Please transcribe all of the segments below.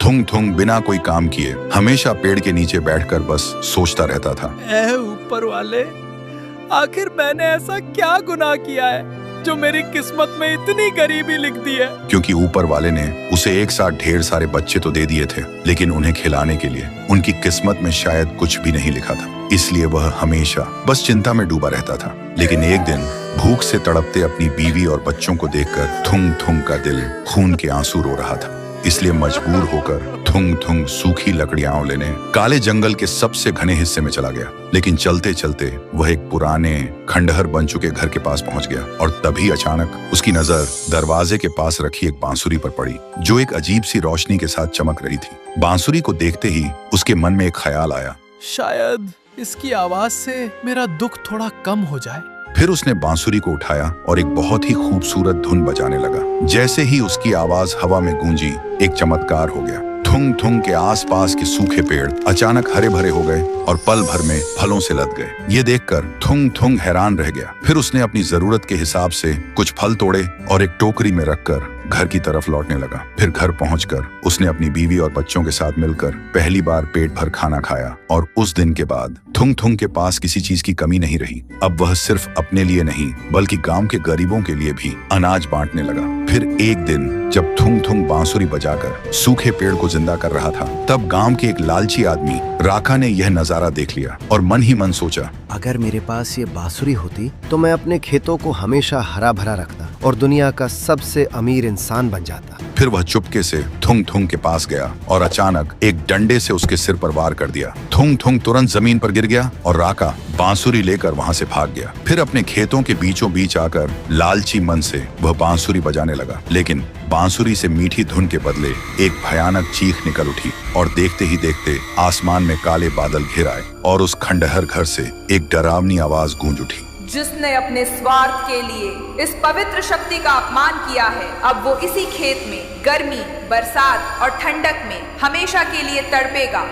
थुंग थुंग बिना कोई काम किए हमेशा पेड़ के नीचे बैठकर बस सोचता रहता था। ऐ ऊपर वाले, आखिर मैंने ऐसा क्या गुनाह किया है जो मेरी किस्मत में इतनी गरीबी लिख दी है। क्योंकि ऊपर वाले ने उसे एक साथ ढेर सारे बच्चे तो दे दिए थे, लेकिन उन्हें खिलाने के लिए उनकी किस्मत में शायद कुछ भी नहीं लिखा था। इसलिए वह हमेशा बस चिंता में डूबा रहता था। लेकिन एक दिन भूख से तड़पते अपनी बीवी और बच्चों को देखकर थुंग थुंग का दिल खून के आंसू रो रहा था। इसलिए मजबूर होकर थुंग थुंग सूखी लकड़ियां लेने काले जंगल के सबसे घने हिस्से में चला गया। लेकिन चलते चलते वह एक पुराने खंडहर बन चुके घर के पास पहुंच गया और तभी अचानक उसकी नजर दरवाजे के पास रखी एक बांसुरी पर पड़ी, जो एक अजीब सी रोशनी के साथ चमक रही थी। बांसुरी को देखते ही उसके मन में एक ख्याल आया, शायद इसकी आवाज से मेरा दुख थोड़ा कम हो जाए। फिर उसने बांसुरी को उठाया और एक बहुत ही खूबसूरत धुन बजाने लगा। जैसे ही उसकी आवाज हवा में गूंजी, एक चमत्कार हो गया। थुंग थुंग के आसपास के सूखे पेड़ अचानक हरे भरे हो गए और पल भर में फलों से लद गए। ये देखकर थुंग थुंग हैरान रह गया। फिर उसने अपनी जरूरत के हिसाब से कुछ फल तोड़े और एक टोकरी में रखकर घर की तरफ लौटने लगा। फिर घर पहुंचकर उसने अपनी बीवी और बच्चों के साथ मिलकर पहली बार पेट भर खाना खाया और उस दिन के बाद थुंग थुंग के पास किसी चीज की कमी नहीं रही। अब वह सिर्फ अपने लिए नहीं बल्कि गांव के गरीबों के लिए भी अनाज बांटने लगा। फिर एक दिन जब थुंग थुंग बांसुरी बजाकर सूखे पेड़ को जिंदा कर रहा था, तब गांव के एक लालची आदमी राका ने यह नजारा देख लिया और मन ही मन सोचा, अगर मेरे पास ये बांसुरी होती तो मैं अपने खेतों को हमेशा हरा भरा रखता और दुनिया का सबसे अमीर इंसान बन जाता। फिर वह चुपके से थुंग थुंग के पास गया और अचानक एक डंडे से उसके सिर पर वार कर दिया। थुंग थुंग तुरंत जमीन पर गिर गया और राका बांसुरी लेकर वहां से भाग गया। फिर अपने खेतों के बीचों बीच आकर लालची मन से वह बांसुरी बजाने लगा, लेकिन बांसुरी से मीठी धुन के बदले एक भयानक चीख निकल उठी और देखते ही देखते आसमान में काले बादल घिर आए और उस खंडहर घर से एक डरावनी आवाज गूंज उठी, जिसने अपने स्वार्थ के लिए इस पवित्र शक्ति का अपमान किया है, अब वो इसी खेत में गर्मी, बरसात और ठंडक में हमेशा के लिए तड़पेगा।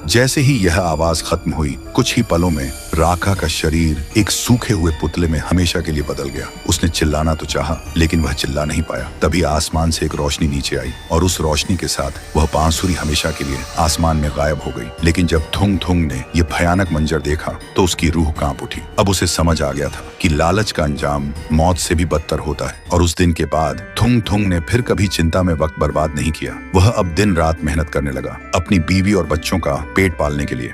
जैसे ही यह आवाज खत्म हुई, कुछ ही पलों में राका का शरीर एक सूखे हुए पुतले में हमेशा के लिए बदल गया। उसने चिल्लाना तो चाहा, लेकिन वह चिल्ला नहीं पाया। तभी आसमान से एक रोशनी नीचे आई और उस रोशनी के साथ वह बांसुरी हमेशा के लिए आसमान में गायब हो गई। लेकिन जब थुंग थुंग ने यह भयानक मंजर देखा तो उसकी रूह कांप उठी। अब उसे समझ आ गया था कि लालच का अंजाम मौत से भी बदतर होता है। और उस दिन के बाद थुंग थुंग ने फिर कभी चिंता में वक्त बर्बाद नहीं किया। वह अब दिन रात मेहनत करने लगा अपनी बीवी और बच्चों का पेट पालने के लिए।